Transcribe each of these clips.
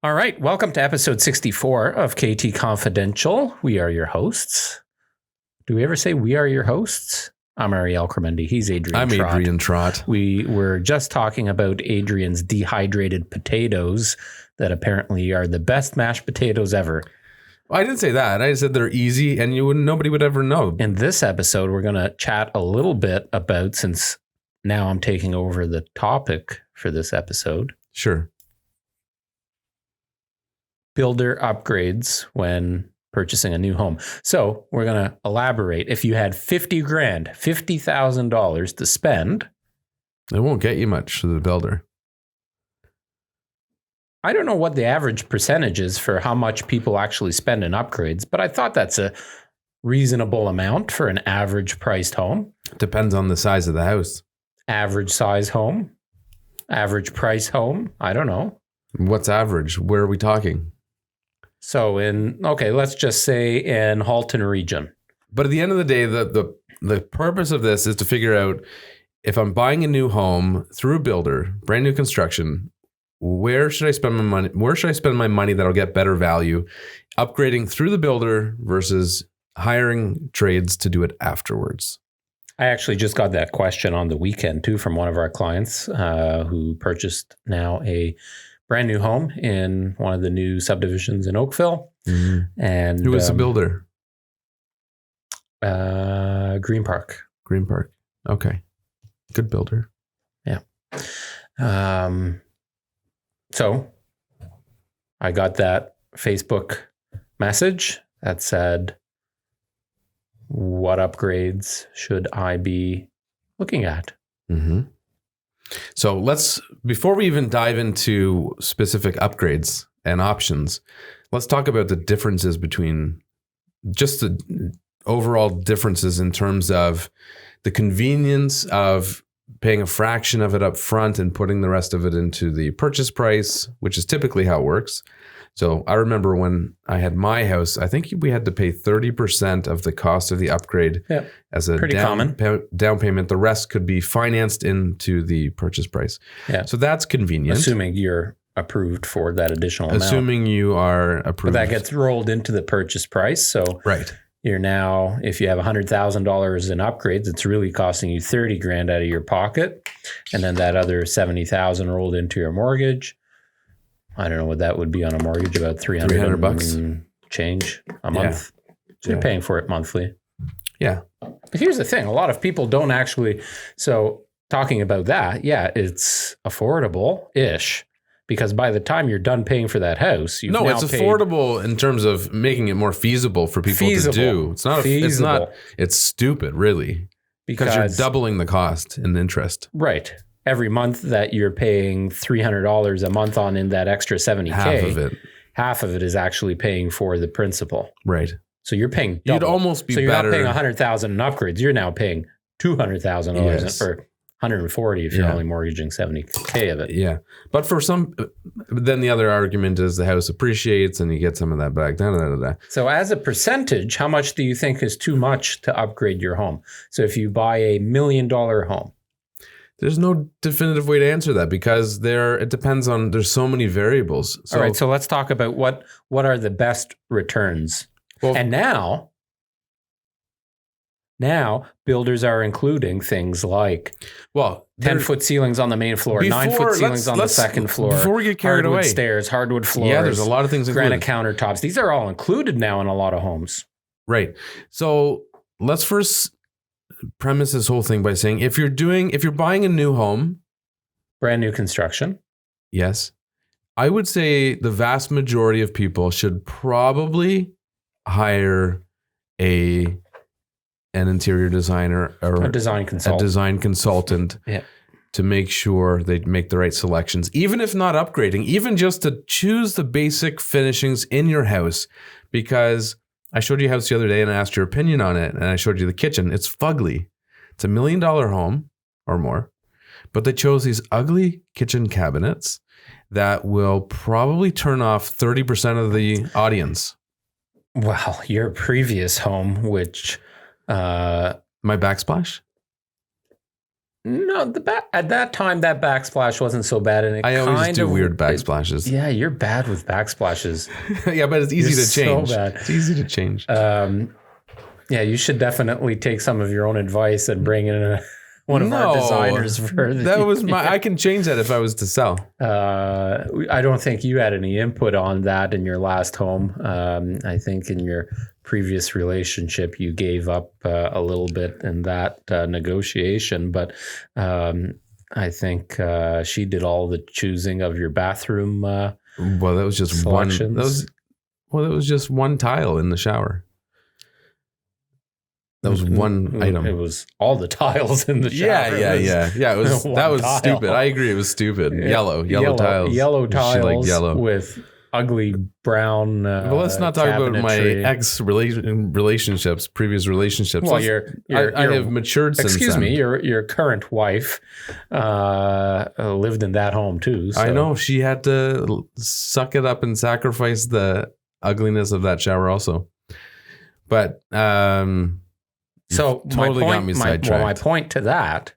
All right. Welcome to episode 64 of KT Confidential. We are your hosts. Do we ever say we are your hosts? I'm Ariel Kormendy. He's Adrian I'm Trott. Adrian Trott. We were just talking about Adrian's dehydrated potatoes that apparently are the best mashed potatoes ever. I didn't say that. I said they're easy and nobody would ever know. In this episode, we're going to chat a little bit about, since now I'm taking over the topic for this episode. Sure. Builder upgrades when purchasing a new home. So we're going to elaborate. If you had $50,000 to spend, It won't get you much to the builder. I don't know what the average percentage is for how much people actually spend in upgrades, but I thought that's a reasonable amount for an average priced home. Depends on the size of the house. Average size home, average price home. I don't know. What's average? Where are we talking? So let's just say in Halton region. But at the end of the day, the purpose of this is to figure out if I'm buying a new home through a builder, brand new construction, where should I spend my money? Where should I spend my money that'll get better value? Upgrading through the builder versus hiring trades to do it afterwards. I actually just got that question on the weekend too from one of our clients who purchased now a brand new home in one of the new subdivisions in Oakville. Mm-hmm. And who is the builder? Green Park. Green Park. Okay. Good builder. Yeah. So I got that Facebook message that said, what upgrades should I be looking at? Mm-hmm. So before we even dive into specific upgrades and options, let's talk about the differences between just the overall differences in terms of the convenience of paying a fraction of it up front and putting the rest of it into the purchase price, which is typically how it works. So I remember when I had my house, I think we had to pay 30% of the cost of the upgrade as a down payment. The rest could be financed into the purchase price. Yeah. So that's convenient. Assuming you're approved for that additional amount. Assuming you are approved. But that gets rolled into the purchase price. So right. You're now, if you have $100,000 in upgrades, it's really costing you $30,000 out of your pocket. And then that other $70,000 rolled into your mortgage. I don't know what that would be on a mortgage, about $300 change a month. Yeah. So you're paying for it monthly. Yeah. But here's the thing. A lot of people don't actually. So talking about that, it's affordable-ish. Because by the time you're done paying for that house, it's affordable in terms of making it more feasible for people to do. It's not. It's stupid, really, because you're doubling the cost and interest. Right. Every month that you're paying $300 a month on in that extra $70,000, half of it is actually paying for the principal. Right. So you're paying double. You'd almost be better. So you're better. not paying $100,000 in upgrades. You're now paying $200,000 for $140 if you're only mortgaging $70,000 of it. Yeah. But for some, then the other argument is the house appreciates and you get some of that back. So as a percentage, how much do you think is too much to upgrade your home? So if you buy $1 million home. There's no definitive way to answer that because it depends on, there's so many variables. So, all right. So let's talk about what are the best returns. Well, and now builders are including things like 10-foot ceilings on the main floor, 9-foot ceilings on the second floor. Before we get carried away, stairs, hardwood floors. Yeah, there's a lot of things included. Granite countertops. These are all included now in a lot of homes. Right. So let's first premise this whole thing by saying if you're buying a new home, brand new construction. Yes. I would say the vast majority of people should probably hire an interior designer or a design consultant to make sure they make the right selections, even if not upgrading, even just to choose the basic finishings in your house. Because I showed you a house the other day and I asked your opinion on it, and I showed you the kitchen. It's fugly. It's $1 million home or more, but they chose these ugly kitchen cabinets that will probably turn off 30% of the audience. Well, your previous home, which... my backsplash? No, at that time that backsplash wasn't so bad, and I always do weird backsplashes. Yeah, you're bad with backsplashes. Yeah, but it's easy to change. So bad. It's easy to change. Yeah, you should definitely take some of your own advice and bring in one of our designers for that was I can change that if I was to sell. I don't think you had any input on that in your last home. I think in your previous relationship you gave up a little bit in that negotiation, but I think she did all the choosing of your bathroom. Well, that was just selections. That was just one tile in the shower. That was one item. It was all the tiles in the shower. Yeah. It was that was tile. stupid. I agree. It was stupid. Yellow tiles. Yellow tiles. She liked yellow with ugly brown. Well, let's not talk about my relationships, previous relationships. Well, I have matured since then. Excuse me, your current wife lived in that home too. So. I know she had to suck it up and sacrifice the ugliness of that shower also. But so totally got me sidetracked. My point to that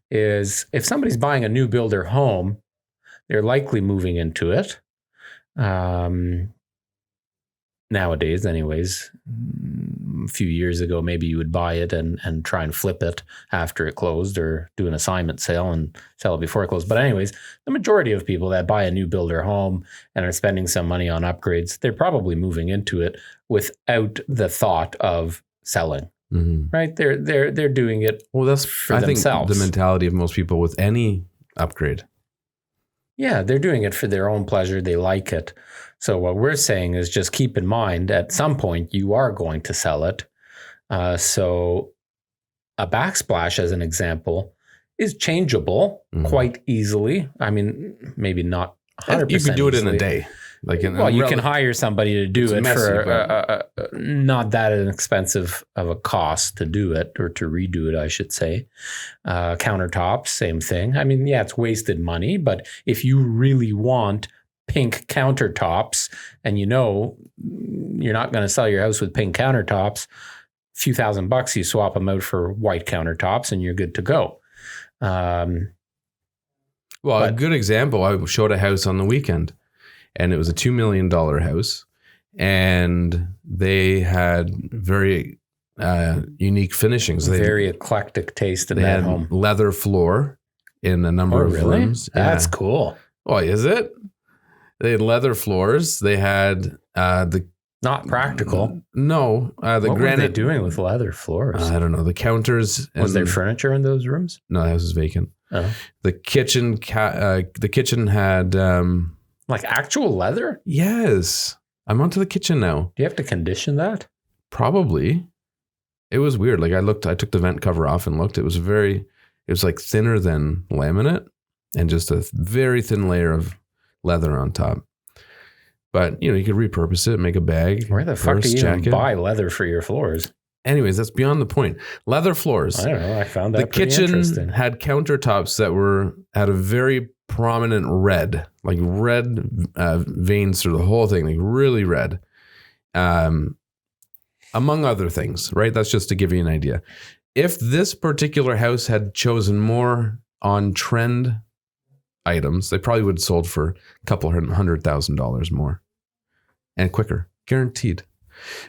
is if somebody's buying a new builder home, they're likely moving into it. Nowadays, anyways, a few years ago, maybe you would buy it and try and flip it after it closed or do an assignment sale and sell it before it closed. But anyways, the majority of people that buy a new builder home and are spending some money on upgrades, they're probably moving into it without the thought of selling. Mm-hmm. Right? They're doing it. Well, that's for themselves. I think the mentality of most people with any upgrade. Yeah, they're doing it for their own pleasure. They like it. So what we're saying is just keep in mind at some point you are going to sell it. So a backsplash, as an example, is changeable quite easily. I mean, maybe not 100%. You could do it easily. In a day. You can hire somebody to do it messy, for not that inexpensive of a cost to do it, or to redo it, I should say. Countertops, same thing. I mean, yeah, it's wasted money, but if you really want pink countertops and you're not going to sell your house with pink countertops, a few $1,000, you swap them out for white countertops and you're good to go. A good example, I showed a house on the weekend. And it was a $2 million house, and they had very unique finishings. Very eclectic taste in that home. Leather floor in a number of rooms. That's cool. Oh, is it? They had leather floors. They had not practical. No, the what granite. What were they doing with leather floors? I don't know. The counters. Was there furniture in those rooms? No, the house was vacant. Oh. The kitchen. The kitchen had. Like actual leather? Yes. I'm onto the kitchen now. Do you have to condition that? Probably. It was weird. Like I took the vent cover off and looked. It was like thinner than laminate and just a very thin layer of leather on top. But, you could repurpose it, make a bag. Where the fuck do you even buy leather for your floors? Anyways, that's beyond the point. Leather floors. I don't know. I found that pretty interesting. The kitchen had countertops that had a very prominent red, like red veins through the whole thing, like really red, among other things, right? That's just to give you an idea. If this particular house had chosen more on trend items, they probably would have sold for a couple $100,000 more and quicker, guaranteed.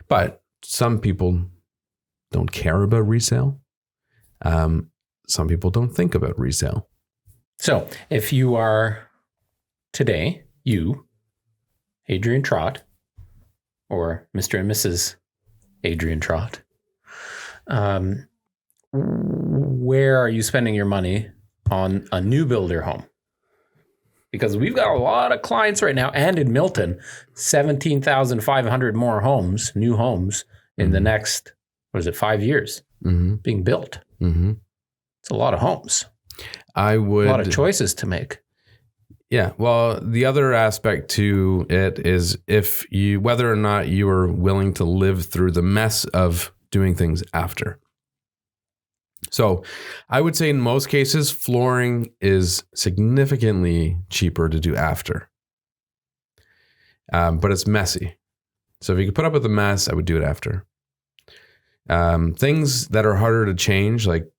But some people don't care about resale. Some people don't think about resale. So if you are today, Adrian Trott, or Mr. and Mrs. Adrian Trott, where are you spending your money on a new builder home? Because we've got a lot of clients right now, and in Milton, 17,500 more homes, new homes in the next, 5 years being built. Mm-hmm. It's a lot of homes. A lot of choices to make. Yeah. Well, the other aspect to it is whether or not you are willing to live through the mess of doing things after. So I would say in most cases, flooring is significantly cheaper to do after. But it's messy. So if you could put up with the mess, I would do it after. Things that are harder to change, like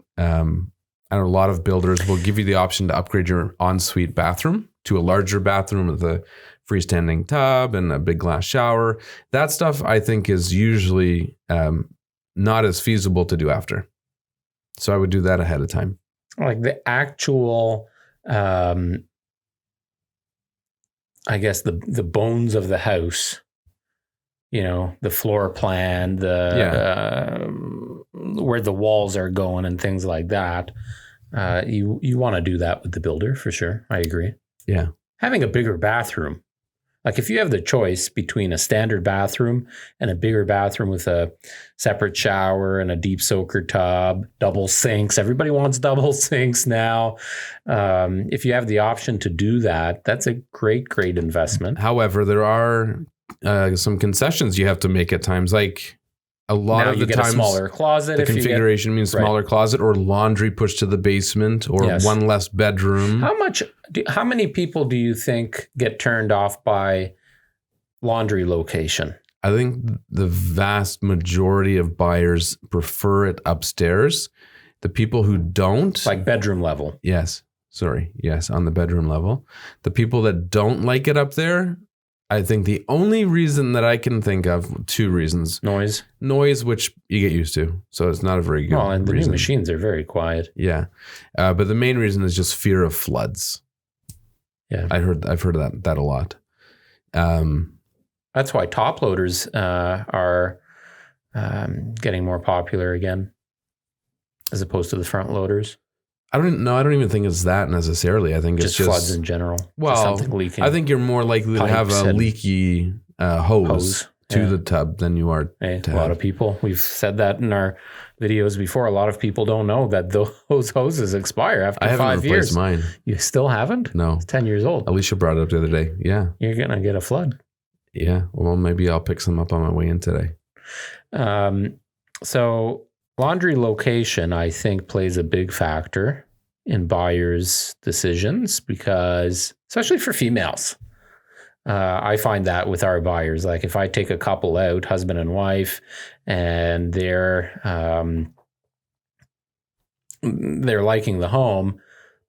and a lot of builders will give you the option to upgrade your ensuite bathroom to a larger bathroom with a freestanding tub and a big glass shower. That stuff I think is usually not as feasible to do after. So I would do that ahead of time. Like the actual, I guess the bones of the house, the floor plan, where the walls are going and things like that. You want to do that with the builder for sure. I agree. Yeah. Having a bigger bathroom. Like if you have the choice between a standard bathroom and a bigger bathroom with a separate shower and a deep soaker tub, double sinks. Everybody wants double sinks now. If you have the option to do that, that's a great investment. However, there are some concessions you have to make at times. Like a lot of the times, a smaller closet. The configuration means smaller closet or laundry pushed to the basement or one less bedroom. How many people do you think get turned off by laundry location? I think the vast majority of buyers prefer it upstairs. The people who don't, like bedroom level. Yes, on the bedroom level. The people that don't like it up there, I think the only reason that I can think of, two reasons. Noise, which you get used to. So it's not a very good and the reason. new machines are very quiet. Yeah. But the main reason is just fear of floods. Yeah. I've heard that a lot. That's why top loaders are getting more popular again, as opposed to the front loaders. I don't even think it's that necessarily. I think it's just floods in general. Well, something leaking. I think you're more likely to have a leaky hose to the tub than you are. A lot of people. We've said that in our videos before. A lot of people don't know that those hoses expire after 5 years. I haven't replaced mine. You still haven't? No. It's 10 years old. Alicia brought it up the other day. Yeah. You're gonna get a flood. Yeah. Well, maybe I'll pick some up on my way in today. So laundry location, I think, plays a big factor in buyers' decisions because, especially for females, I find that with our buyers. Like if I take a couple out, husband and wife, and they're liking the home,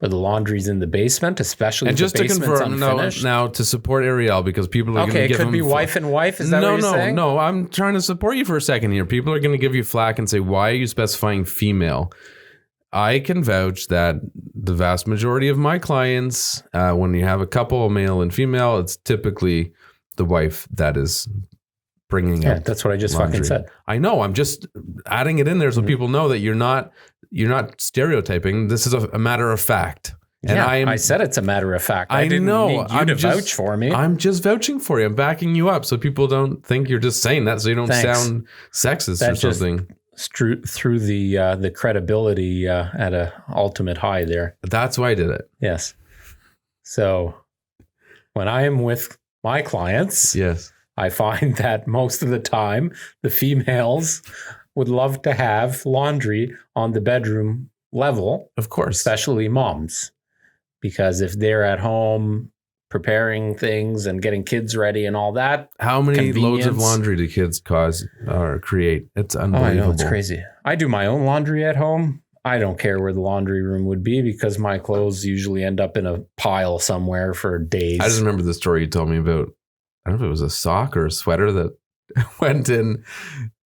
but the laundry's in the basement, especially and just the to confirm, now to support Ariel, because people are going to give him... Okay, it could be wife and wife. Is that what you're saying? No, I'm trying to support you for a second here. People are going to give you flack and say, why are you specifying female? I can vouch that the vast majority of my clients, when you have a couple, male and female, it's typically the wife that is bringing up. That's what I just laundry. fucking said. I know. I'm just adding it in there so people know that you're not stereotyping. This is a matter of fact. And I said it's a matter of fact. I didn't need you to vouch for me. I'm just vouching for you. I'm backing you up so people don't think you're just saying that so you don't sound sexist or something. Through the credibility at a ultimate high there. That's why I did it. Yes. So when I am with my clients, I find that most of the time the females would love to have laundry on the bedroom level. Of course. Especially moms. Because if they're at home preparing things and getting kids ready and all that. How many loads of laundry do kids cause or create? It's unbelievable. I know, it's crazy. I do my own laundry at home. I don't care where the laundry room would be because my clothes usually end up in a pile somewhere for days. I just remember the story you told me about, I don't know if it was a sock or a sweater that went in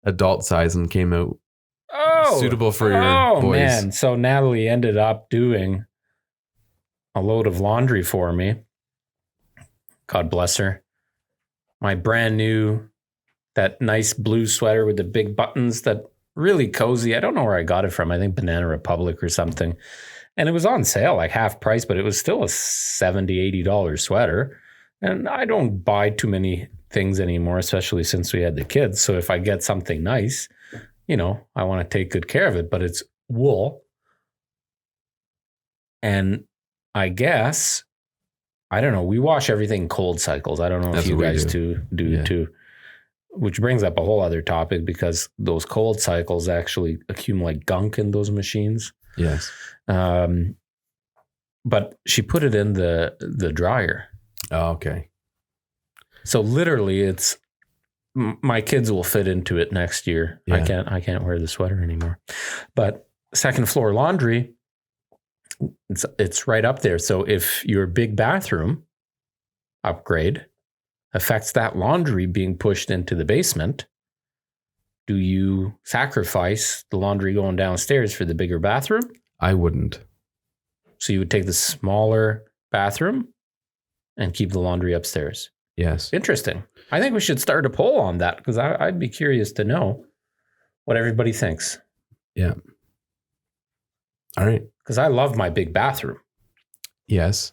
adult size and came out suitable for your boys. Oh, man. So Natalie ended up doing a load of laundry for me. God bless her. My brand new, that nice blue sweater with the big buttons, that really cozy. I don't know where I got it from. I think Banana Republic or something. And it was on sale, like half price, but it was still a $70, $80 sweater. And I don't buy too many things anymore, especially since we had the kids. So if I get something nice, I want to take good care of it, but it's wool. And I guess, I don't know, we wash everything cold cycles. I don't know if you guys do too, which brings up a whole other topic because those cold cycles actually accumulate gunk in those machines. Yes. But she put it in the dryer. Oh, okay. So literally it's, my kids will fit into it next year. Yeah. I can't wear the sweater anymore. But second floor laundry, it's right up there. So if your big bathroom upgrade affects that laundry being pushed into the basement, do you sacrifice the laundry going downstairs for the bigger bathroom? I wouldn't. So you would take the smaller bathroom and keep the laundry upstairs. Yes. Interesting. I think we should start a poll on that because I'd be curious to know what everybody thinks. Yeah. All right. Because I love my big bathroom. Yes.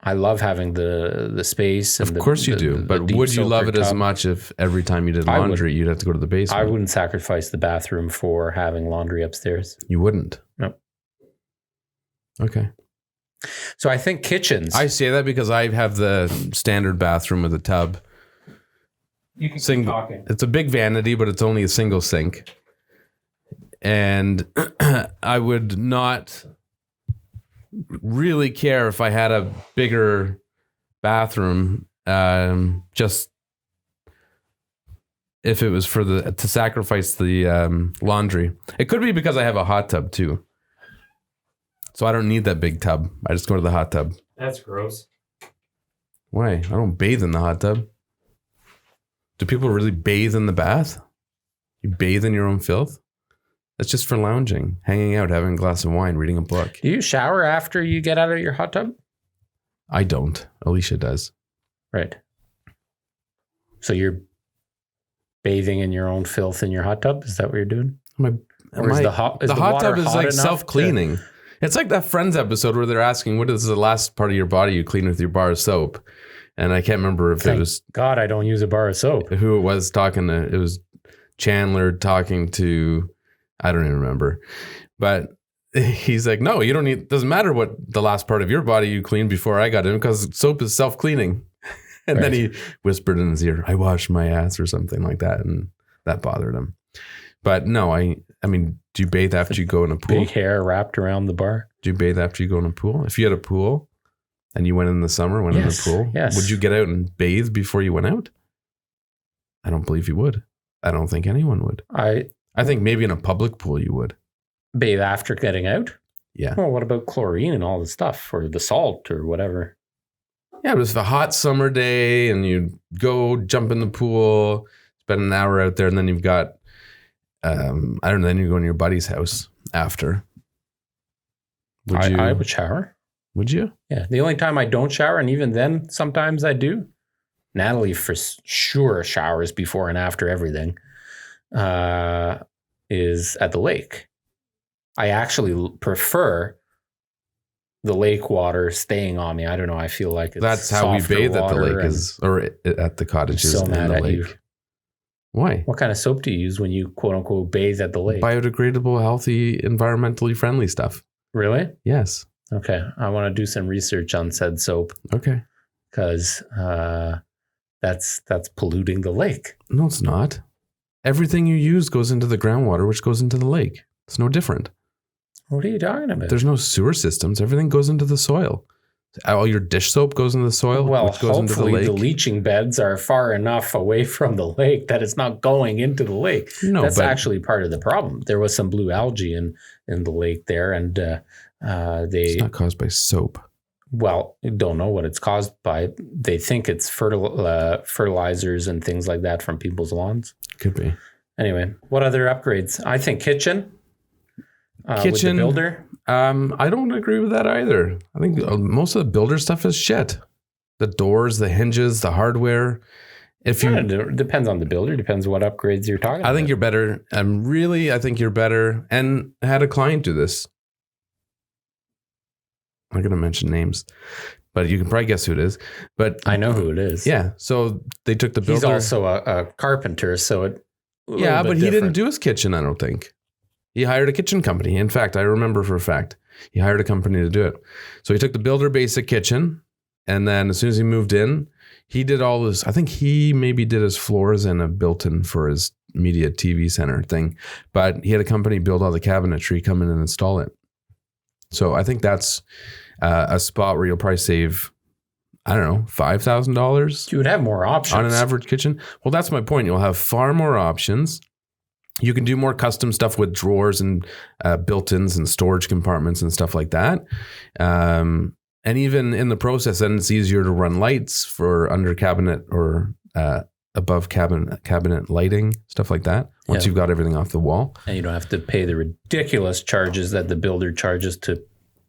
I love having the space. And of course you do. But would you love it as much if every time you did laundry, you'd have to go to the basement? I wouldn't sacrifice the bathroom for having laundry upstairs. You wouldn't? No. Okay. So I think kitchens. I say that because I have the standard bathroom with a tub. You can keep talking. It's a big vanity, but it's only a single sink. And I would not really care if I had a bigger bathroom, just if it was to sacrifice the laundry. It could be because I have a hot tub too. So I don't need that big tub. I just go to the hot tub. That's gross. Why? I don't bathe in the hot tub. Do people really bathe in the bath? You bathe in your own filth? That's just for lounging, hanging out, having a glass of wine, reading a book. Do you shower after you get out of your hot tub? I don't. Alicia does. Right. So you're bathing in your own filth in your hot tub? Is that what you're doing? The hot tub is like self-cleaning. It's like that Friends episode where they're asking, what is the last part of your body you clean with your bar of soap? And I can't remember if it was... God, I don't use a bar of soap. Who it was talking to... It was Chandler talking to... I don't even remember. But he's like, no, you don't need... Doesn't matter what the last part of your body you cleaned before I got in because soap is self-cleaning. And then he whispered in his ear, I washed my ass or something like that. And that bothered him. But no, I mean, do you bathe after you go in a pool? Big hair wrapped around the bar. Do you bathe after you go in a pool? If you had a pool and you went in the summer, in the pool, would you get out and bathe before you went out? I don't believe you would. I don't think anyone would. I think maybe in a public pool you would. Bathe after getting out? Yeah. Well, what about chlorine and all the stuff or the salt or whatever? Yeah, but it's a hot summer day and you go jump in the pool, spend an hour out there, and then you've got, I don't know, then you go to your buddy's house after. I would shower. Would you? Yeah. The only time I don't shower, and even then sometimes I do, Natalie for sure showers before and after everything, is at the lake. I actually prefer the lake water staying on me. I don't know. I feel like that's how we bathe at the lake or at the cottages so in mad the at lake. You. Why? What kind of soap do you use when you quote unquote bathe at the lake? Biodegradable, healthy, environmentally friendly stuff. Really? Yes. Okay. I want to do some research on said soap. Okay. Because that's polluting the lake. No, it's not. Everything you use goes into the groundwater, which goes into the lake. It's no different. What are you talking about? There's no sewer systems. Everything goes into the soil. All your dish soap goes into the soil, well, which goes into the lake. The leaching beds are far enough away from the lake that it's not going into the lake. No, that's actually part of the problem. There was some blue algae in the lake there, and it's not caused by soap. Well, you don't know what it's caused by. They think it's fertilizers and things like that from people's lawns. Could be. Anyway, what other upgrades? I think kitchen. With the builder. I don't agree with that either. I think most of the builder stuff is shit. The doors, the hinges, the hardware. It depends on the builder. Depends what upgrades you're talking about. I think you're better. I think you're better. And I had a client do this. I'm not going to mention names, but you can probably guess who it is. But I know who it is. Yeah. So they took the builder. He's also a carpenter. So but he didn't do his kitchen, I don't think. He hired a kitchen company. In fact, I remember for a fact, he hired a company to do it. So he took the builder basic kitchen. And then as soon as he moved in, he did all this. I think he maybe did his floors in a built-in for his media TV center thing. But he had a company build all the cabinetry, come in and install it. So I think that's a spot where you'll probably save, I don't know, $5,000. You would have more options on an average kitchen. Well, that's my point. You'll have far more options. You can do more custom stuff with drawers and built-ins and storage compartments and stuff like that. And even in the process, then it's easier to run lights for under cabinet or above cabinet lighting, stuff like that, once you've got everything off the wall. And you don't have to pay the ridiculous charges that the builder charges to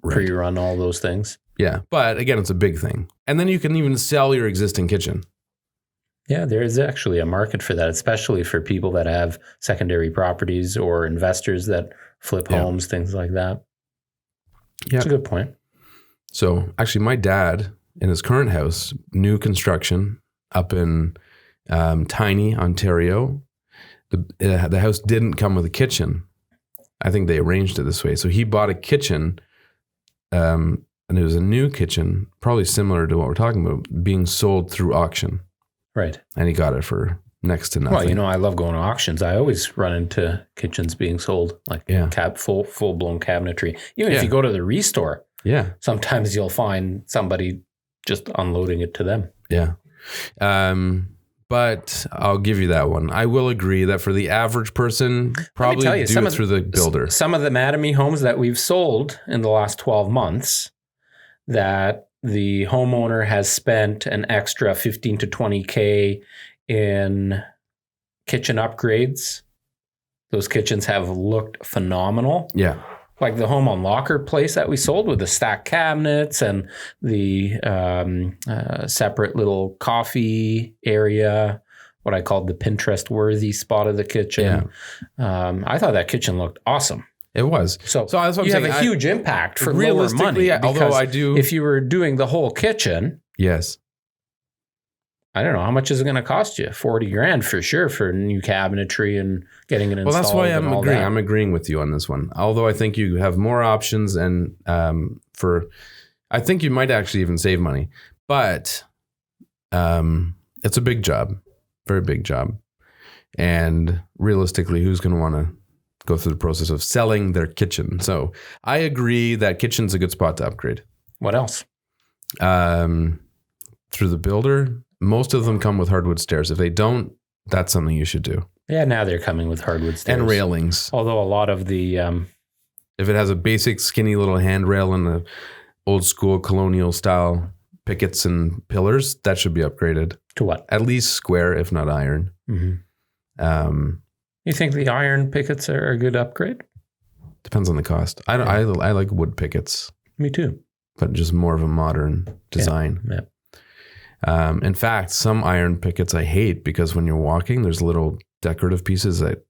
pre-run all those things. Yeah. But again, it's a big thing. And then you can even sell your existing kitchen. Yeah, there is actually a market for that, especially for people that have secondary properties or investors that flip homes, things like that. Yeah. That's a good point. So actually my dad in his current house, new construction up in Tiny, Ontario, the house didn't come with a kitchen. I think they arranged it this way. So he bought a kitchen and it was a new kitchen, probably similar to what we're talking about, being sold through auction. Right. And he got it for next to nothing. Well, I love going to auctions. I always run into kitchens being sold, like full-blown cabinetry. Even if you go to the restore, sometimes you'll find somebody just unloading it to them. Yeah. But I'll give you that one. I will agree that for the average person, probably do it through the builder. Some of the Mattamy homes that we've sold in the last 12 months that the homeowner has spent an extra 15 to 20K in kitchen upgrades. Those kitchens have looked phenomenal. Yeah. Like the home on Locker place that we sold with the stacked cabinets and the separate little coffee area, what I called the Pinterest-worthy spot of the kitchen. Yeah. I thought that kitchen looked awesome. It was. So that's what you have a huge impact for lower money. Although I do, if you were doing the whole kitchen, yes, I don't know how much is it going to cost you. $40,000 for sure for new cabinetry and getting it installed. Well, that's why I'm agreeing. I'm agreeing with you on this one. Although I think you have more options, and I think you might actually even save money. But it's a big job, very big job, and realistically, who's going to want to go through the process of selling their kitchen? So I agree that kitchen's a good spot to upgrade. What else? Through the builder, most of them come with hardwood stairs. If they don't, that's something you should do. Yeah, now they're coming with hardwood stairs. And railings. Although a lot of the... if it has a basic skinny little handrail and the old school colonial style pickets and pillars, that should be upgraded. To what? At least square, if not iron. Mm-hmm. You think the iron pickets are a good upgrade? Depends on the cost. I like wood pickets. Me too. But just more of a modern design. Yeah. In fact, some iron pickets I hate because when you're walking, there's little decorative pieces that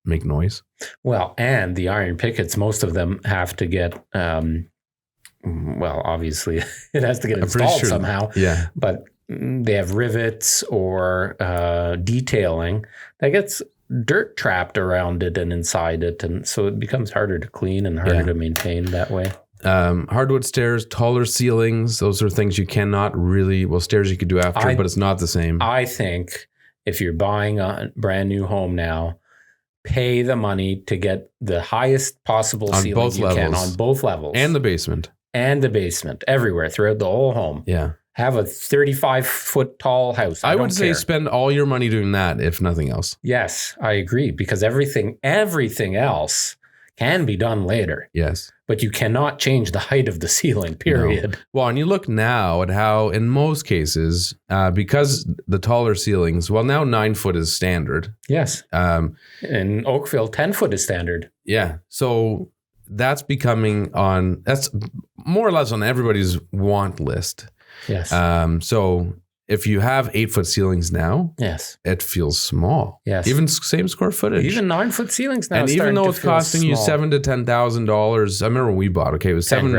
make noise. Well, and the iron pickets, most of them have to get, obviously it has to get installed somehow. Yeah. But they have rivets or detailing that gets dirt trapped around it and inside it. And so it becomes harder to clean and harder to maintain that way. Hardwood stairs, taller ceilings, those are things you cannot really, stairs you could do after, but it's not the same. I think if you're buying a brand new home now, pay the money to get the highest possible ceiling you can on both levels. And the basement. Everywhere, throughout the whole home. Yeah. Have a 35-foot tall house. I would say spend all your money doing that, if nothing else. Yes, I agree. Because everything else can be done later. Yes. But you cannot change the height of the ceiling, period. No. Well, and you look now at how, in most cases, because the taller ceilings, now 9 foot is standard. Yes. In Oakville, 10 foot is standard. Yeah. So that's that's more or less on everybody's want list. Yes. So if you have 8 foot ceilings now, it feels small. Yes. Even same square footage. Even 9 foot ceilings now. And even though it's costing you $7,000 to $10,000, I remember when we bought, it was $10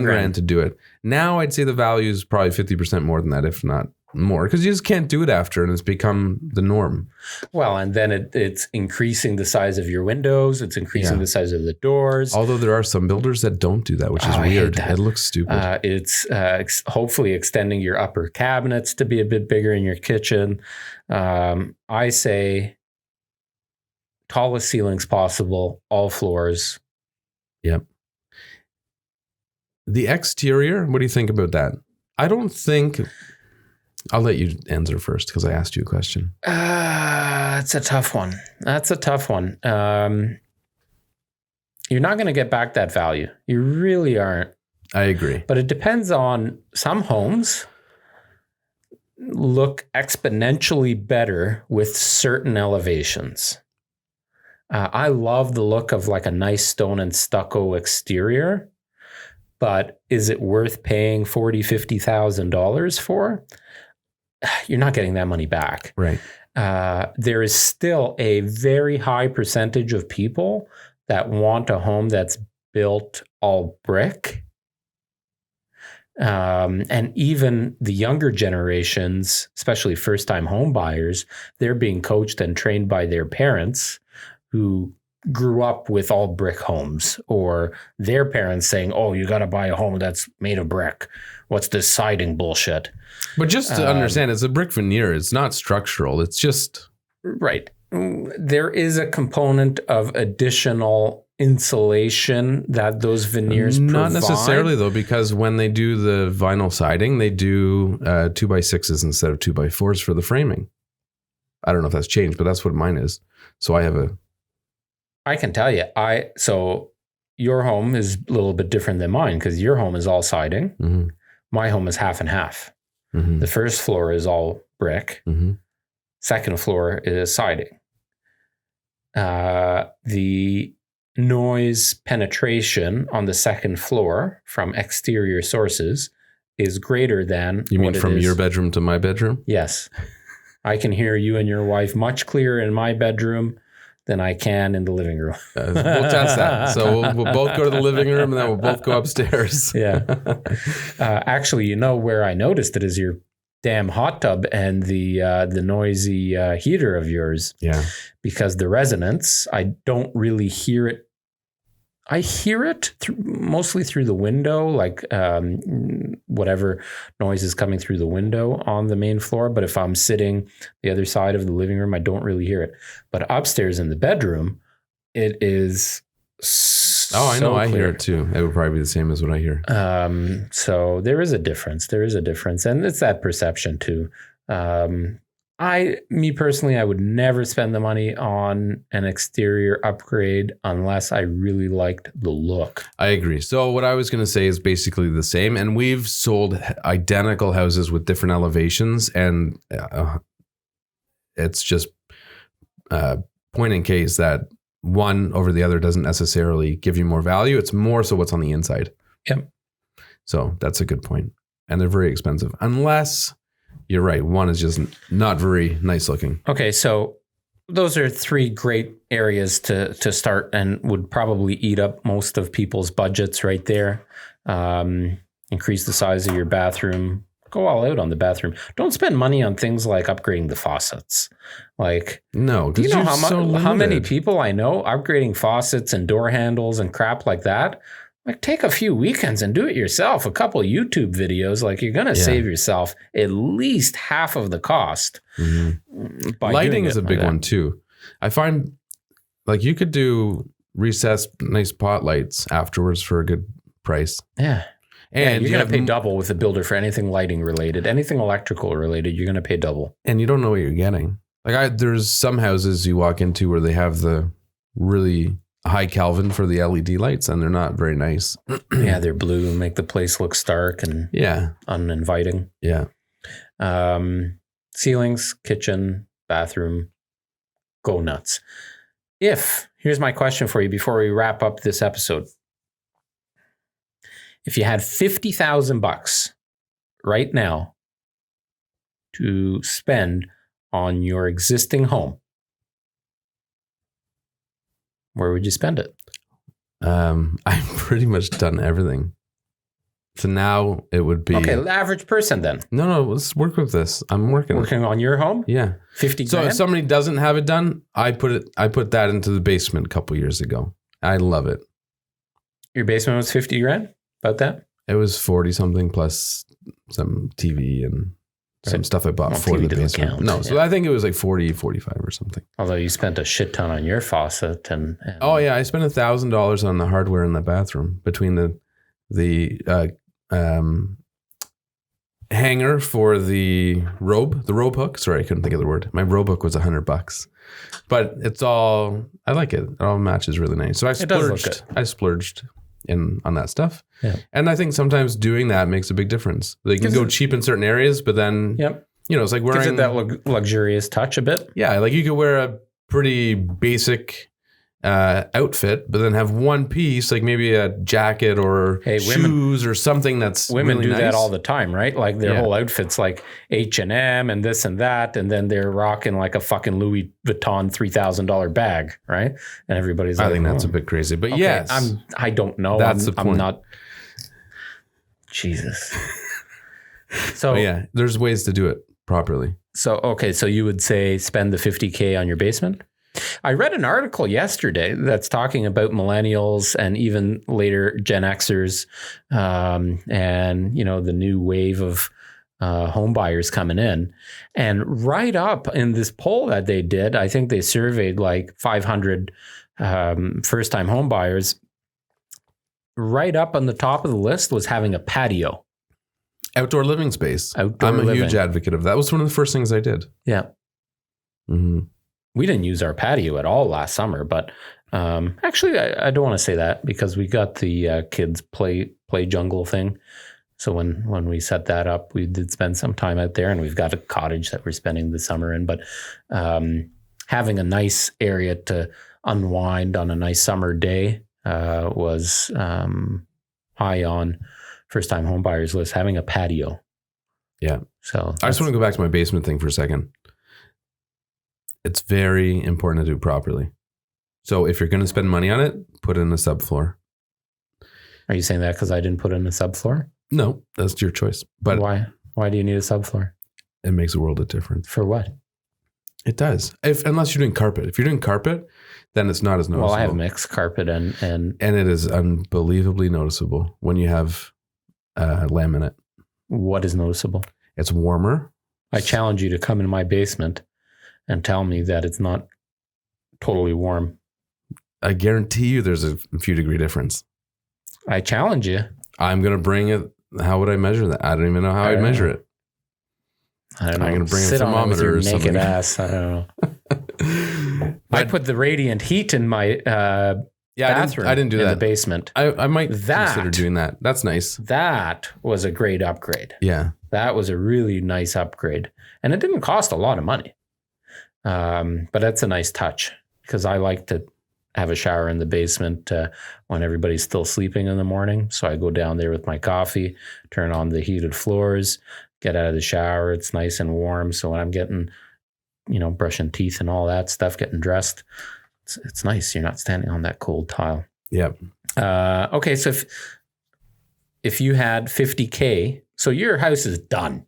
grand to do it. Now I'd say the value is probably 50% more than that, if not more, because you just can't do it after, and it's become the norm. Well, and then it's increasing the size of your windows. It's increasing the size of the doors. Although there are some builders that don't do that, which is weird. It looks stupid. It's hopefully extending your upper cabinets to be a bit bigger in your kitchen. I say tallest ceilings possible, all floors. Yep. The exterior, what do you think about that? I don't think... I'll let you answer first because I asked you a question. That's a tough one. You're not going to get back that value. You really aren't. I agree. But it depends on some homes look exponentially better with certain elevations. I love the look of like a nice stone and stucco exterior, but is it worth paying $40,000, $50,000 for? You're not getting that money back. Right. There is still a very high percentage of people that want a home that's built all brick. And even the younger generations, especially first-time home buyers, they're being coached and trained by their parents who grew up with all brick homes, or their parents saying, oh, you got to buy a home that's made of brick. What's this siding bullshit? But just to understand, it's a brick veneer. It's not structural. It's just... Right. There is a component of additional insulation that those veneers provide. Not necessarily, though, because when they do the vinyl siding, they do 2x6s instead of 2x4s for the framing. I don't know if that's changed, but that's what mine is. So I can tell you, so your home is a little bit different than mine because your home is all siding. Mm-hmm. My home is half and half. Mm-hmm. The first floor is all brick. Mm-hmm. Second floor is siding. The noise penetration on the second floor from exterior sources is greater than... You mean from your bedroom to my bedroom? Yes. I can hear you and your wife much clearer in my bedroom than I can in the living room. We'll test that. So we'll both go to the living room and then we'll both go upstairs. Yeah. Actually, you know where I noticed it is your damn hot tub and the noisy heater of yours. Yeah. Because the resonance, I don't really hear it. I hear it mostly through the window, like whatever noise is coming through the window on the main floor. But if I'm sitting the other side of the living room, I don't really hear it. But upstairs in the bedroom, it is I know. clear. I hear it too. It would probably be the same as what I hear. So there is a difference. And it's that perception too. Me personally, I would never spend the money on an exterior upgrade unless I really liked the look. I agree. So what I was going to say is basically the same. And we've sold identical houses with different elevations. And it's just point in case that one over the other doesn't necessarily give you more value. It's more so what's on the inside. Yep. So that's a good point. And they're very expensive unless... You're right. One is just not very nice looking. Okay, so those are three great areas to start and would probably eat up most of people's budgets right there. Increase the size of your bathroom. Go all out on the bathroom. Don't spend money on things like upgrading the faucets. Like, no, do you know how many people I know upgrading faucets and door handles and crap like that? Like, take a few weekends and do it yourself. A couple YouTube videos, like you're going to save yourself at least half of the cost. Mm-hmm. Lighting is a big one too. I find like you could do recessed nice pot lights afterwards for a good price. Yeah. And you're going to pay double with the builder for anything lighting related, anything electrical related. You're going to pay double. And you don't know what you're getting. Like there's some houses you walk into where they have the really high Kelvin for the LED lights, and they're not very nice. Yeah, they're blue and make the place look stark and uninviting. Yeah. Ceilings, kitchen, bathroom, go nuts. Here's my question for you before we wrap up this episode. If you had $50,000 right now to spend on your existing home, where would you spend it? I've pretty much done everything. So now it would be... Okay, the average person then. No, let's work with this. I'm working on your home? Yeah. 50 grand? So if somebody doesn't have it done, I put that into the basement a couple years ago. I love it. Your basement was 50 grand? About that? It was 40 something plus some TV and some stuff I bought for the basement. Count. No, so I think it was like 40, 45 or something. Although you spent a shit ton on your faucet and oh yeah, I spent $1,000 on the hardware in the bathroom between the hanger for the robe hook. Sorry, I couldn't think of the word. My robe hook was $100, but it's all, I like it. It all matches really nice. So I splurged on that stuff. Yeah. And I think sometimes doing that makes a big difference. They can go cheap in certain areas, but then, it's like wearing. Gives it that luxurious touch a bit. Yeah. Like you could wear a pretty basic outfit, but then have one piece, like maybe a jacket or shoes or something that's women really do nice. that all the time, right? Like their whole outfit's like H&M and this and that, and then they're rocking like a fucking Louis Vuitton $3,000 bag, right? And everybody's like, I think that's a bit crazy, but yes, I don't know. That's the point. I'm not. Jesus. So there's ways to do it properly. So you would say spend the $50K on your basement? I read an article yesterday that's talking about millennials and even later Gen Xers, and the new wave of home buyers coming in. And right up in this poll that they did, I think they surveyed like 500 first-time home buyers. Right up on the top of the list was having a patio. Outdoor living space. I'm a huge advocate of that. That was one of the first things I did. Yeah. Mm-hmm. We didn't use our patio at all last summer, but actually, I don't want to say that because we got the kids play jungle thing. So when we set that up, we did spend some time out there, and we've got a cottage that we're spending the summer in. But having a nice area to unwind on a nice summer day was high on first-time home buyers list. Having a patio. Yeah. So I just want to go back to my basement thing for a second. It's very important to do properly. So if you're going to spend money on it, put in a subfloor. Are you saying that because I didn't put in a subfloor? No, that's your choice. But why? Why do you need a subfloor? It makes a world of difference. For what? It does. Unless you're doing carpet. If you're doing carpet, then it's not as noticeable. Well, I have mixed carpet and it is unbelievably noticeable when you have laminate. What is noticeable? It's warmer. I challenge you to come in my basement and tell me that it's not totally warm. I guarantee you there's a few degree difference. I challenge you. I'm going to bring it. How would I measure that? I don't even know how I'd measure it. I don't know. I'm going to bring a thermometer or something. Naked ass. I don't know. I put the radiant heat in my bathroom. I didn't do that. In the basement. I might consider doing that. That's nice. That was a great upgrade. Yeah. That was a really nice upgrade. And it didn't cost a lot of money. But that's a nice touch because I like to have a shower in the basement when everybody's still sleeping in the morning. So I go down there with my coffee, turn on the heated floors, get out of the shower. It's nice and warm. So when I'm getting, brushing teeth and all that stuff, getting dressed, it's nice. You're not standing on that cold tile. Yeah. Okay. So if you had $50K, so your house is done.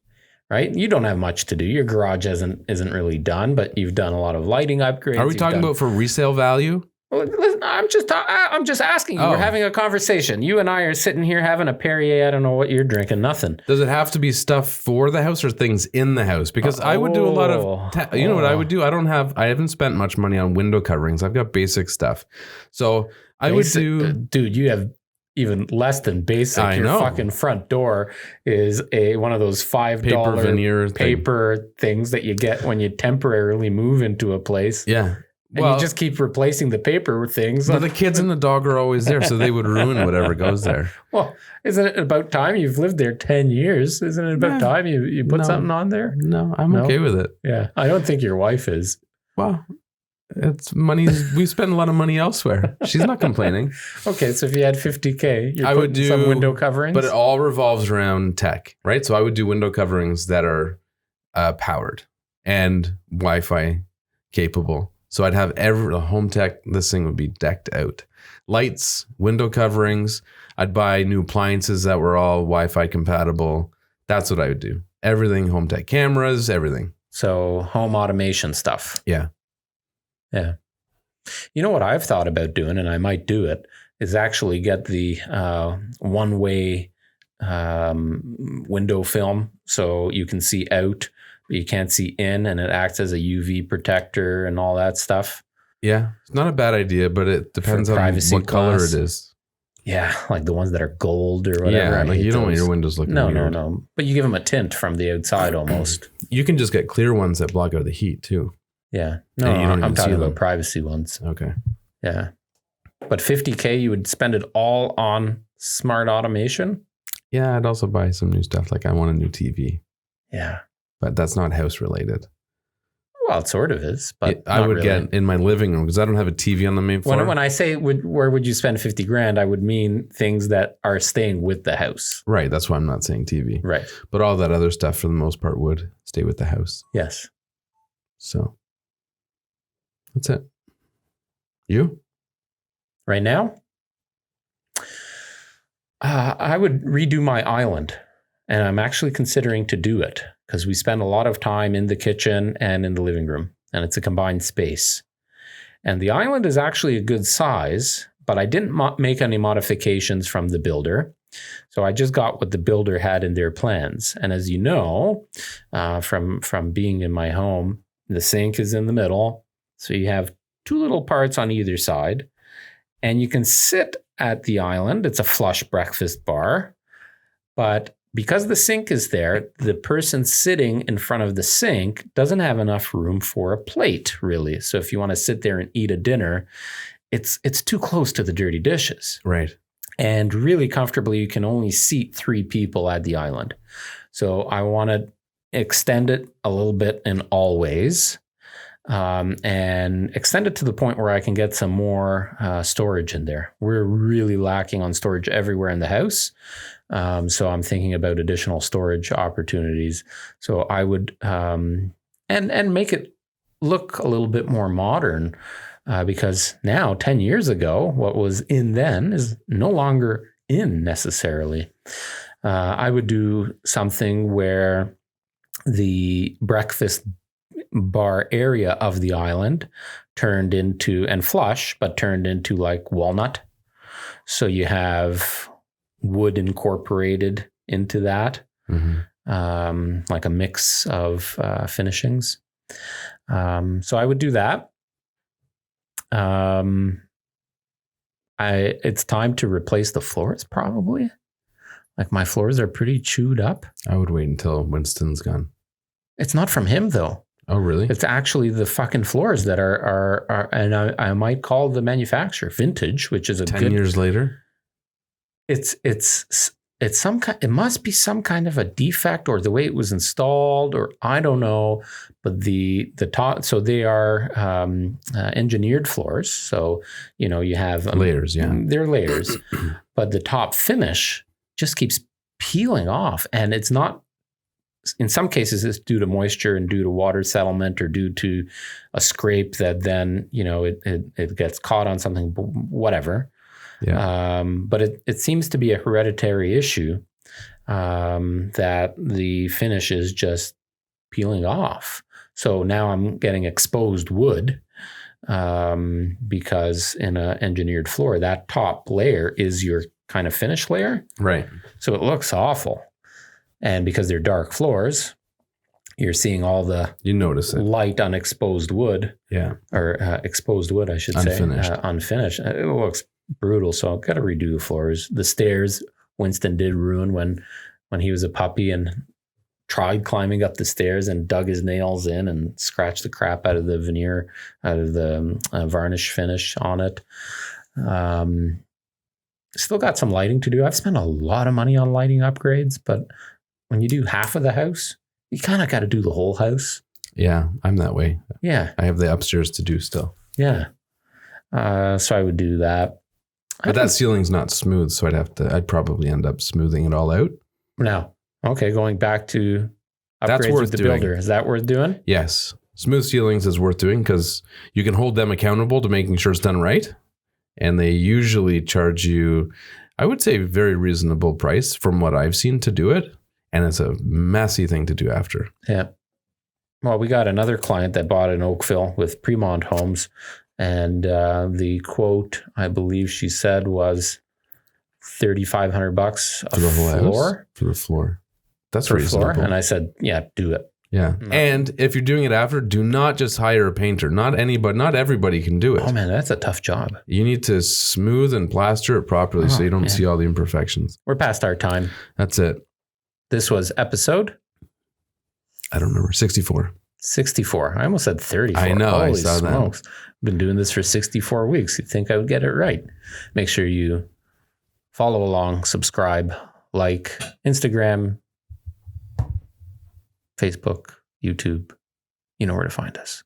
Right? You don't have much to do. Your garage isn't really done, but you've done a lot of lighting upgrades. Are we talking about for resale value? Well, listen, I'm just asking you. We're having a conversation. You and I are sitting here having a Perrier. I don't know what you're drinking. Nothing. Does it have to be stuff for the house or things in the house? Because I would do a lot of. You know what I would do? I haven't spent much money on window coverings. I've got basic stuff, so I would do. Dude, you have even less than basic. Your fucking front door is one of those $5 veneer paper things that you get when you temporarily move into a place. Yeah. And you just keep replacing the paper things. But the kids and the dog are always there, so they would ruin whatever goes there. Well, isn't it about time? You've lived there 10 years. Isn't it about time you put something on there? No, I'm okay with it. Yeah. I don't think your wife is. Well, it's money. We spend a lot of money elsewhere. She's not complaining. Okay, so if you had $50K, I would do some window coverings. But it all revolves around tech, right? So I would do window coverings that are powered and Wi-Fi capable. So I'd have the home tech. This thing would be decked out. Lights, window coverings. I'd buy new appliances that were all Wi-Fi compatible. That's what I would do. Everything, home tech, cameras, everything. So home automation stuff. Yeah. Yeah. You know what I've thought about doing, and I might do it, is actually get the one-way window film so you can see out, but you can't see in, and it acts as a UV protector and all that stuff. Yeah. It's not a bad idea, but it depends on what color it is. Yeah, like the ones that are gold or whatever. Yeah, I like hate you don't want those. your windows looking No, weird. no. But you give them a tint from the outside almost. You can just get clear ones that block out the heat too. Yeah. No, And you don't I'm even see talking them. about privacy ones. Okay. Yeah. But $50K, you would spend it all on smart automation? Yeah, I'd also buy some new stuff. Like I want a new TV, Yeah. but that's not house related. Well, it sort of is, but I not would really. get in my living room because I don't have a TV on the main floor. When I say where would you spend 50 grand, I would mean things that are staying with the house. Right. That's why I'm not saying TV. Right. But all that other stuff, for the most part, would stay with the house. Yes. So that's it. You? Right now, I would redo my island, and I'm actually considering to do it because we spend a lot of time in the kitchen and in the living room, and it's a combined space. And the island is actually a good size, but I didn't make any modifications from the builder. So I just got what the builder had in their plans. And as you know, from being in my home, the sink is in the middle. So you have two little parts on either side, and you can sit at the island. It's a flush breakfast bar, but because the sink is there, the person sitting in front of the sink doesn't have enough room for a plate, really. So if you want to sit there and eat a dinner, it's too close to the dirty dishes. Right. And really comfortably, you can only seat 3 people at the island. So I want to extend it a little bit in all ways, and extend it to the point where I can get some more storage in there. We're really lacking on storage everywhere in the house. So I'm thinking about additional storage opportunities. So I would, and make it look a little bit more modern, because now 10 years ago, what was in then is no longer in necessarily. I would do something where the breakfast bar area of the island turned into, and flush, but turned into like walnut. So you have wood incorporated into that, like a mix of finishings. So I would do that. It's time to replace the floors, probably. Like my floors are pretty chewed up. I would wait until Winston's gone. It's not from him though. Oh, really? It's actually the fucking floors that are and I might call the manufacturer Vintage, which is a 10 years later. It's some kind. It must be some kind of a defect or the way it was installed, or I don't know. But the top, so they are engineered floors. So you have Layers. Yeah, they're layers, but the top finish just keeps peeling off, and it's not. In some cases, it's due to moisture and due to water settlement or due to a scrape that then it gets caught on something, whatever. Yeah. But it seems to be a hereditary issue, that the finish is just peeling off. So now I'm getting exposed wood, because in an engineered floor, that top layer is your kind of finish layer. Right. So it looks awful. And because they're dark floors, you're seeing all the light unexposed wood. Yeah. Or exposed wood, I should say. Unfinished. It looks brutal. So I've got to redo the floors. The stairs, Winston did ruin when he was a puppy and tried climbing up the stairs and dug his nails in and scratched the crap out of the veneer, out of the varnish finish on it. Still got some lighting to do. I've spent a lot of money on lighting upgrades, but when you do half of the house, you kind of got to do the whole house. Yeah, I'm that way. Yeah. I have the upstairs to do still. Yeah. So I would do that. But that ceiling's not smooth, so I'd probably end up smoothing it all out. No. Okay, going back to upgrades with the builder. Is that worth doing? Yes. Smooth ceilings is worth doing because you can hold them accountable to making sure it's done right. And they usually charge you, I would say, very reasonable price from what I've seen to do it. And it's a messy thing to do after. Yeah. Well, we got another client that bought in Oakville with Fremont Homes. And the quote, I believe she said, was $3,500 for the whole floor. House? For the floor. That's for reasonable. Floor. And I said, yeah, do it. Yeah. No. And if you're doing it after, do not just hire a painter. Not everybody can do it. Oh man, that's a tough job. You need to smooth and plaster it properly so you don't see all the imperfections. We're past our time. That's it. This was episode? I don't remember. 64. 64. I almost said 34. I know. Holy I saw smokes. Been doing this for 64 weeks. You'd think I would get it right. Make sure you follow along, subscribe, like, Instagram, Facebook, YouTube. You know where to find us.